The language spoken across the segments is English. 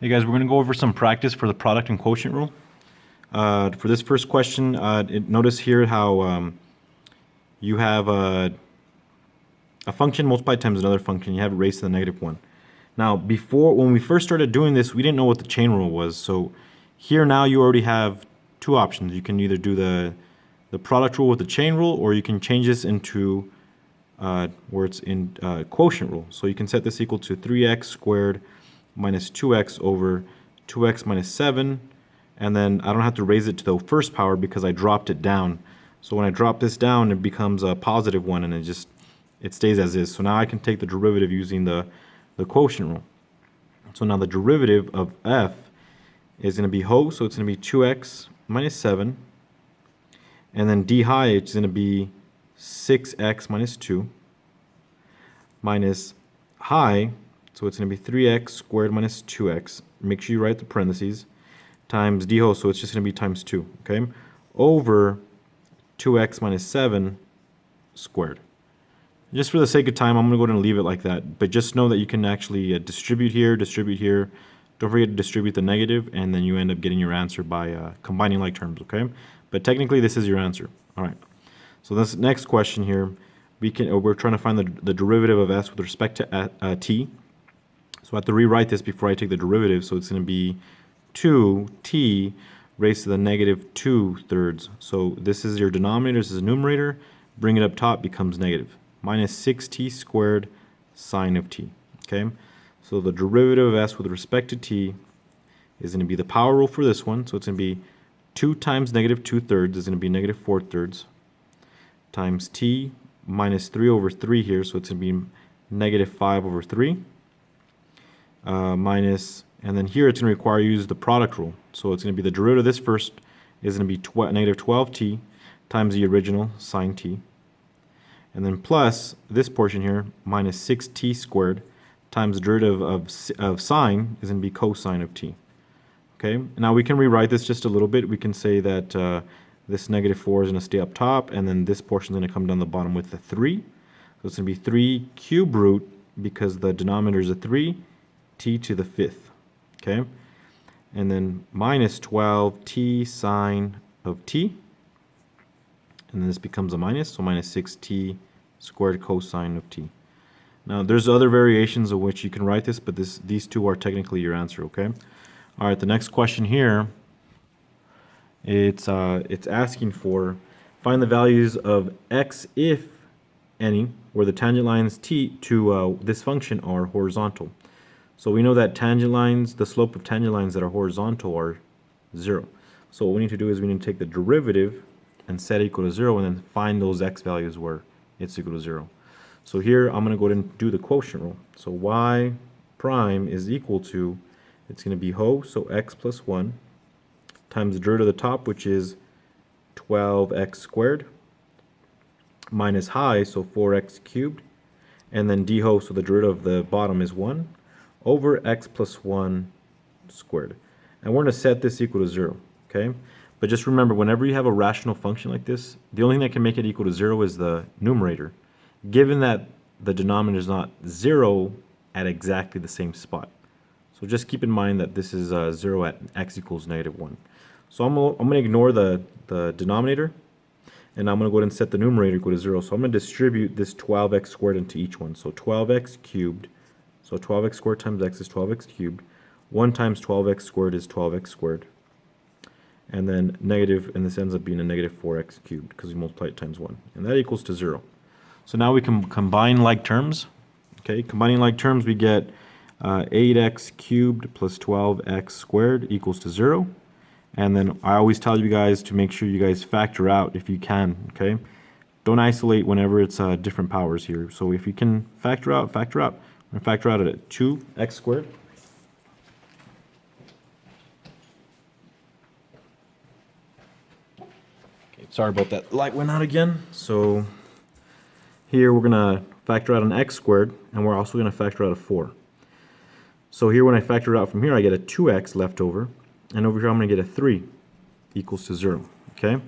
Hey guys, we're going to go over some practice for the product and quotient rule. For this first question, notice here how you have a function multiplied times another function. You have it raised to the -1. Now, when we first started doing this, we didn't know what the chain rule was. So here now you already have two options. You can either do the product rule with the chain rule, or you can change this into where it's in quotient rule. So you can set this equal to 3x squared minus 2x over 2x minus 7, and then I don't have to raise it to the first power because I dropped it down. So when I drop this down, it becomes a positive 1, and it stays as is. So now I can take the derivative using the quotient rule. So now the derivative of f is going to be so it's going to be 2x minus 7, and then d high, it's going to be 6x minus 2, minus high, so it's going to be 3x squared minus 2x. Make sure you write the parentheses, times d whole, so it's just going to be times 2, okay? Over 2x minus 7 squared. Just for the sake of time, I'm going to go ahead and leave it like that. But just know that you can actually distribute here. Don't forget to distribute the negative, and then you end up getting your answer by combining like terms, okay? But technically, this is your answer. All right. So this next question here, we're trying to find the derivative of s with respect to t. So I have to rewrite this before I take the derivative. So it's going to be 2t raised to the -2/3. So this is your denominator, this is numerator. Bring it up top, becomes negative. Minus 6t squared sine of t. Okay? So the derivative of s with respect to t is going to be the power rule for this one. So it's going to be 2 times -2/3 is going to be -4/3 times t minus 3 over 3 here. So it's going to be -5 over 3. Minus, and then here it's going to require you to use the product rule. So it's going to be the derivative of this first is going to be -12t times the original sine t. And then plus this portion here, minus 6t squared times the derivative of sine is going to be cosine of t. Okay, now we can rewrite this just a little bit. We can say that this -4 is going to stay up top, and then this portion is going to come down the bottom with the 3. So it's going to be 3 cube root, because the denominator is a 3, t to the 5th. Okay, and then minus 12t sine of t. And then this becomes a minus, so minus 6t squared cosine of t. Now, there's other variations of which you can write this, but these two are technically your answer, okay? All right, the next question here, it's asking for, find the values of x, if any, where the tangent lines t to this function are horizontal. So we know that tangent lines, the slope of tangent lines that are horizontal are 0. So what we need to do is we need to take the derivative and set it equal to 0, and then find those x values where it's equal to 0. So here I'm going to go ahead and do the quotient rule. So y prime is equal to, it's going to be so x plus 1 times the derivative of the top, which is 12x squared, minus high, so 4x cubed, and then d so the derivative of the bottom is 1, over x plus 1 squared. And we're going to set this equal to 0, okay? But just remember, whenever you have a rational function like this, the only thing that can make it equal to 0 is the numerator, given that the denominator is not 0 at exactly the same spot. So just keep in mind that this is 0 at x equals -1. So I'm going to ignore the denominator, and I'm going to go ahead and set the numerator equal to 0. So I'm going to distribute this 12x squared into each one. So 12x cubed, so 12x squared times x is 12x cubed. 1 times 12x squared is 12x squared. And then negative, and this ends up being a -4x cubed because we multiply it times 1. And that equals to 0. So now we can combine like terms. Okay, combining like terms, we get 8x cubed plus 12x squared equals to 0. And then I always tell you guys to make sure you guys factor out if you can, okay? Don't isolate whenever it's different powers here. So if you can factor out, factor out. I'm going to factor out at 2x squared. Sorry about that. Light went out again. So here we're going to factor out an x squared, and we're also going to factor out a 4. So here when I factor it out from here, I get a 2x left over, and over here I'm going to get a 3 equals to 0. Okay?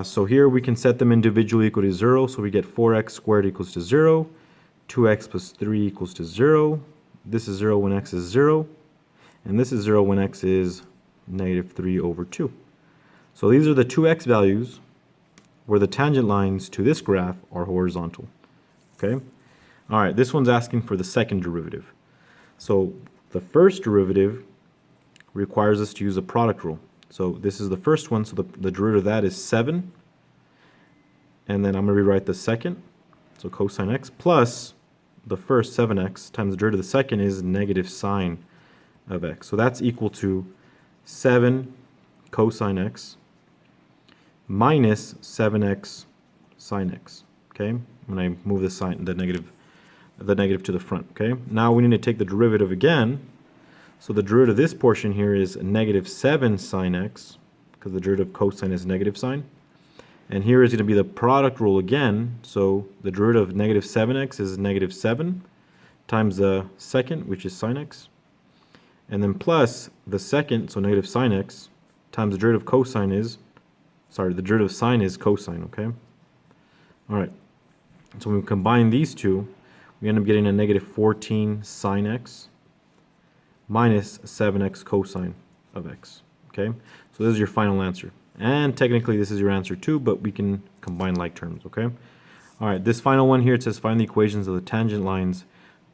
So here we can set them individually equal to 0, so we get 4x squared equals to 0, 2x plus 3 equals to 0. This is 0 when x is 0. And this is 0 when x is negative 3 over 2. So these are the two x values where the tangent lines to this graph are horizontal. Okay? All right, this one's asking for the second derivative. So the first derivative requires us to use a product rule. So this is the first one, so the derivative of that is 7. And then I'm going to rewrite the second, so cosine x, plus the first 7x times the derivative of the second is negative sine of x. So that's equal to 7 cosine x minus 7x sine x. Okay, when I move the sign, the negative to the front. Okay, now we need to take the derivative again. So the derivative of this portion here is negative 7 sine x, because the derivative of cosine is negative sine. And here is going to be the product rule again. So the derivative of negative 7x is negative 7 times the second, which is sine x. And then plus the second, so negative sine x, times the derivative of cosine is, sorry, the derivative of sine is cosine, okay? All right. So when we combine these two, we end up getting a negative 14 sine x minus 7x cosine of x, okay? So this is your final answer. And technically this is your answer too, but we can combine like terms, okay? All right, this final one here, it says find the equations of the tangent lines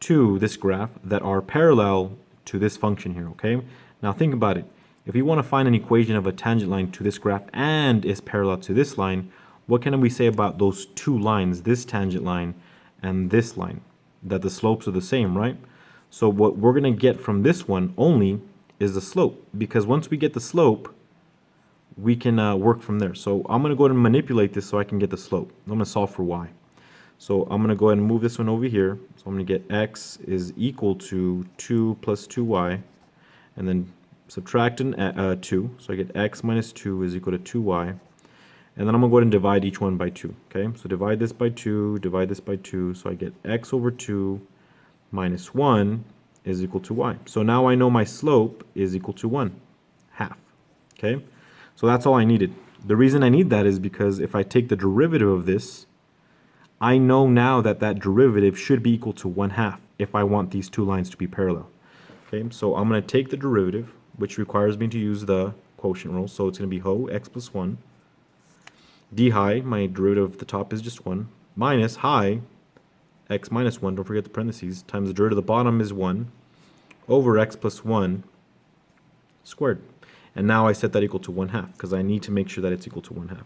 to this graph that are parallel to this function here, okay? Now think about it. If we want to find an equation of a tangent line to this graph and is parallel to this line, what can we say about those two lines, this tangent line and this line? That the slopes are the same, right? So what we're going to get from this one only is the slope, because once we get the slope, we can work from there. So I'm going to go ahead and manipulate this so I can get the slope. I'm going to solve for y. So I'm going to go ahead and move this one over here. So I'm going to get x is equal to 2 plus 2y, and then subtract 2. So I get x minus 2 is equal to 2y. And then I'm going to go ahead and divide each one by 2. Okay, so divide this by 2, divide this by 2. So I get x over 2 minus 1 is equal to y. So now I know my slope is equal to 1 half. Okay, so that's all I needed. The reason I need that is because if I take the derivative of this, I know now that that derivative should be equal to 1 half if I want these two lines to be parallel. Okay, so I'm going to take the derivative, which requires me to use the quotient rule. So it's going to be ho x plus 1 d high, my derivative at the top is just 1, minus high x minus 1, don't forget the parentheses, times the derivative of the bottom is 1, over x plus 1 squared. And now I set that equal to 1 half, because I need to make sure that it's equal to 1 half.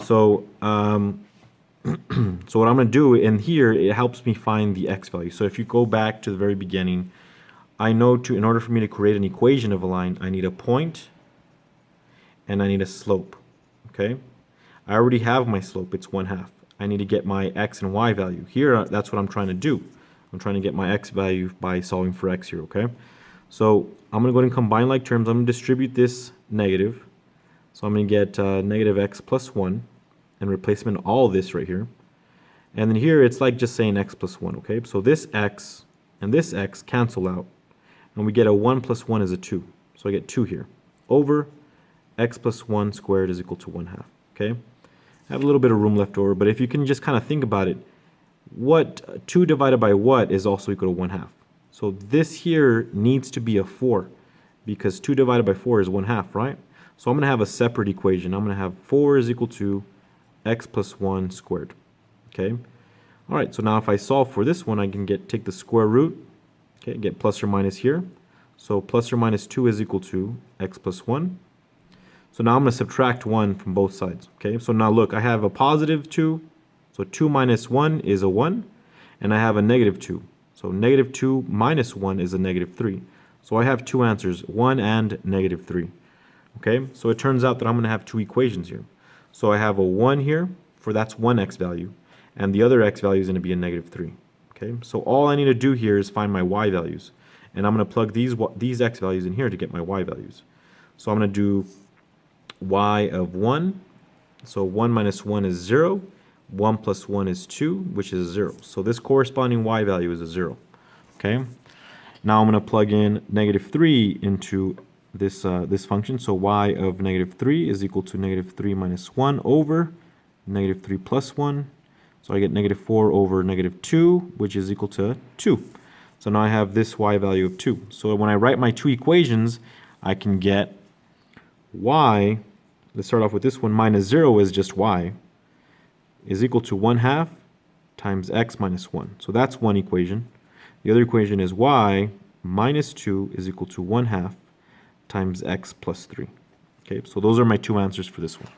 So, so what I'm going to do in here, it helps me find the x value. So if you go back to the very beginning, I know in order for me to create an equation of a line, I need a point and I need a slope. Okay? I already have my slope, it's 1 half. I need to get my x and y value. Here, that's what I'm trying to do. I'm trying to get my x value by solving for x here, okay? So I'm going to go ahead and combine like terms. I'm going to distribute this negative. So I'm going to get negative x plus 1 and replace them in all this right here. And then here, it's like just saying x plus 1, okay? So this x and this x cancel out. And we get a 1 plus 1 is a 2. So I get 2 here. Over x plus 1 squared is equal to 1 half, okay? I have a little bit of room left over, but if you can just kind of think about it, what 2 divided by what is also equal to 1 half? So this here needs to be a 4, because 2 divided by 4 is 1 half, right? So I'm going to have a separate equation. I'm going to have 4 is equal to x plus 1 squared, okay? All right, so now if I solve for this one, I can take the square root, okay, get plus or minus here. So plus or minus 2 is equal to x plus 1. So now I'm going to subtract 1 from both sides, okay? So now look, I have a positive 2, so 2 minus 1 is a 1, and I have a negative 2. So negative 2 minus 1 is a negative 3. So I have two answers, 1 and negative 3, okay? So it turns out that I'm going to have two equations here. So I have a 1 here, for that's one x value, and the other x value is going to be a negative 3, okay? So all I need to do here is find my y values, and I'm going to plug these x values in here to get my y values. So I'm going to do y of 1, so 1 minus 1 is 0, 1 plus 1 is 2, which is 0. So this corresponding y value is a 0, okay? Now I'm going to plug in negative 3 into this function, so y of negative 3 is equal to negative 3 minus 1 over negative 3 plus 1, so I get negative 4 over negative 2, which is equal to 2. So now I have this y value of 2. So when I write my two equations, I can get y, let's start off with this one, minus 0 is just y, is equal to 1/2 times x minus 1. So that's one equation. The other equation is y minus 2 is equal to 1/2 times x plus 3. Okay, so those are my two answers for this one.